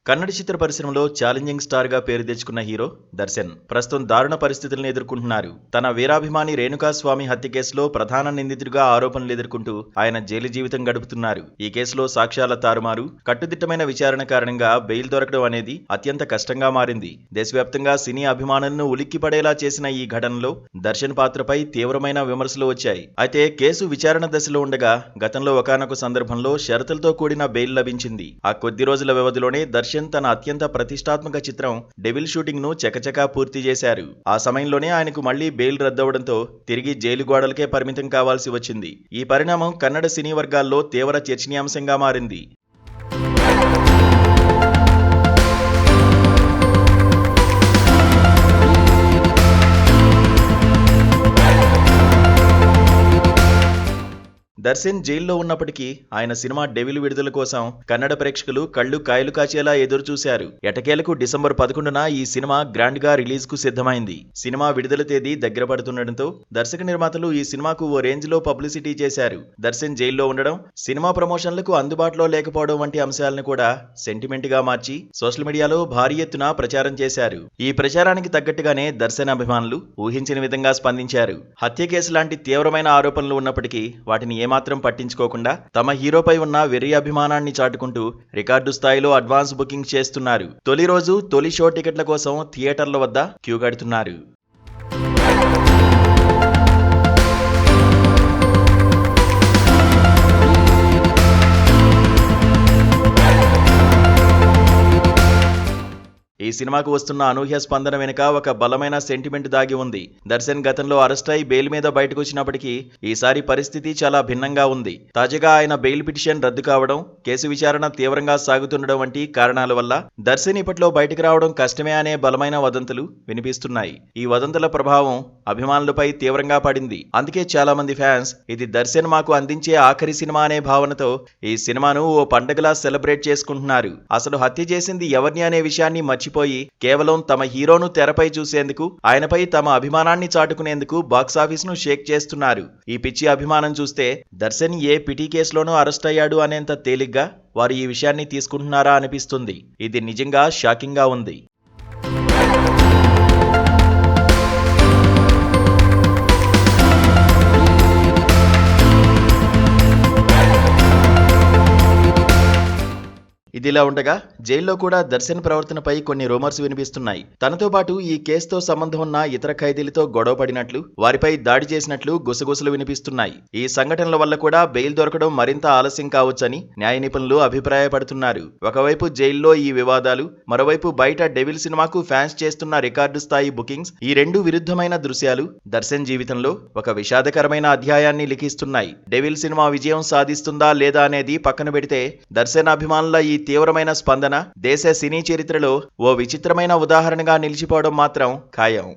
కన్నడ చిత్ర పరిశ్రమలో challenging star గా పేరు తెచ్చుకున్న హీరో దర్శన్ ప్రస్తుతం దారుణ పరిస్థితులను ఎదుర్కొంటున్నారు. తన వీరాభిమాని రేణుకాస్వామి హత్య కేసులో ప్రధాన నిందితుడిగా ఆరోపణలు ఎదుర్కొంటూ ఆయన జైలు జీవితం గడుపుతున్నారు. ఈ కేసులో సాక్ష్యాల తారుమారు, కట్టుదిట్టమైన విచారణ కారణంగా బెయిల్ దొరకడం అనేది అత్యంత కష్టంగా మారింది. దేశవ్యాప్తంగా సినీ అభిమానులను ఉలిక్కిపడేలా చేసిన ఈ ఘటనలో దర్శన్ పాత్రపై తీవ్రమైన విమర్శలు వచ్చాయి. అయితే కేసు విచారణ దశలో ఉండగా గతంలో ఒకానొక సందర్భంలో షరతులతో కూడిన బెయిల్ లభించింది. ఆ కొద్ది రోజుల వ్యవధిలోనే దర్శన్ తన అత్యంత ప్రతిష్టాత్మక చిత్రం డెవిల్ షూటింగ్ ను చకచకా పూర్తి చేశారు. ఆ సమయంలోనే ఆయనకు మళ్లీ బెయిల్ రద్దవడంతో తిరిగి జైలు గోడలకే పరిమితం కావాల్సి వచ్చింది. ఈ పరిణామం కన్నడ సినీ వర్గాల్లో తీవ్ర చర్చనీయాంశంగా మారింది. దర్శన్ జైల్లో ఉన్నప్పటికీ ఆయన సినిమా డెవిల్ విడుదల కోసం కన్నడ ప్రేక్షకులు కళ్లు కాయలు కాచేలా ఎదురు చూశారు. ఎటకేలకు డిసెంబర్ 11న ఈ సినిమా గ్రాండ్ గా రిలీజ్ కు సిద్ధమైంది. సినిమా విడుదల తేదీ దగ్గర పడుతుండటంతో దర్శక నిర్మాతలు ఈ సినిమాకు ఓ రేంజ్ లో పబ్లిసిటీ చేశారు. దర్శన్ జైల్లో ఉండడం, సినిమా ప్రమోషన్లకు అందుబాటులో లేకపోవడం వంటి అంశాలను కూడా సెంటిమెంట్ గా మార్చి సోషల్ మీడియాలో భారీ ఎత్తున ప్రచారం చేశారు. ఈ ప్రచారానికి తగ్గట్టుగానే దర్శన్ అభిమానులు ఊహించిన విధంగా స్పందించారు. హత్య కేసు లాంటి తీవ్రమైన ఆరోపణలు ఉన్నప్పటికీ వాటిని మాత్రం పట్టించుకోకుండా తమ హీరోపై ఉన్న వెర్రి అభిమానాన్ని చాటుకుంటూ రికార్డు స్థాయిలో అడ్వాన్స్ బుకింగ్ చేస్తున్నారు. తొలి రోజు తొలి షో టికెట్ల కోసం థియేటర్ల వద్ద క్యూ కడుతున్నారు. ఈ సినిమాకు వస్తున్న అనూహ్య స్పందన వెనుక ఒక బలమైన సెంటిమెంట్ దాగి ఉంది. దర్శన్ గతంలో అరెస్ట్ అయి బెయిల్ మీద బయటకు వచ్చినప్పటికీ ఈసారి పరిస్థితి చాలా భిన్నంగా ఉంది. తాజాగా ఆయన బెయిల్ పిటిషన్ రద్దు కావడం, కేసు విచారణ తీవ్రంగా సాగుతుండడం వంటి కారణాల వల్ల దర్శన్ ఇప్పట్లో బయటకు రావడం కష్టమే అనే బలమైన వదంతులు వినిపిస్తున్నాయి. ఈ వదంతుల ప్రభావం అభిమానులపై తీవ్రంగా పడింది. అందుకే చాలా మంది ఫ్యాన్స్ ఇది దర్శన్ మాకు అందించే ఆఖరి సినిమా అనే భావనతో ఈ సినిమాను ఓ పండగలా సెలబ్రేట్ చేసుకుంటున్నారు. అసలు హత్య చేసింది ఎవరిని అనే విషయాన్ని మర్చిపోయి కేవలం తమ హీరోను తెరపై చూసేందుకు, ఆయనపై తమ అభిమానాన్ని చాటుకునేందుకు బాక్సాఫీస్ ను షేక్ చేస్తున్నారు. ఈ పిచ్చి అభిమానం చూస్తే దర్శన్ ఏ పిటి కేసులోనూ అరెస్ట్ అయ్యాడు అనేంత తేలిగ్గా వారు ఈ విషయాన్ని తీసుకుంటున్నారా అనిపిస్తుంది. ఇది నిజంగా షాకింగ్ గా ఉంది. ఇదిలా ఉండగా జైల్లో కూడా దర్శన్ ప్రవర్తనపై కొన్ని రూమర్స్ వినిపిస్తున్నాయి. తనతో పాటు ఈ కేసుతో సంబంధం ఉన్న ఇతర ఖైదీలతో గొడవ పడినట్లు, వారిపై దాడి చేసినట్లు గుసగుసలు వినిపిస్తున్నాయి. ఈ సంఘటనల వల్ల కూడా బెయిల్ దొరకడం మరింత ఆలస్యం కావచ్చని న్యాయ నిపుణులు అభిప్రాయపడుతున్నారు. ఒకవైపు జైల్లో ఈ వివాదాలు, మరోవైపు బయట డెవిల్ సినిమాకు ఫ్యాన్స్ చేస్తున్న రికార్డు స్థాయి బుకింగ్స్, ఈ రెండు విరుద్ధమైన దృశ్యాలు దర్శన్ జీవితంలో ఒక విషాదకరమైన అధ్యాయాన్ని లిఖిస్తున్నాయి. డెవిల్ సినిమా విజయం సాధిస్తుందా లేదా అనేది పక్కన పెడితే దర్శన్ అభిమానుల ఈ తీవ్రమైన స్పందన దేశ సినీ చరిత్రలో ఓ విచిత్రమైన ఉదాహరణగా నిలిచిపోవడం మాత్రం ఖాయం.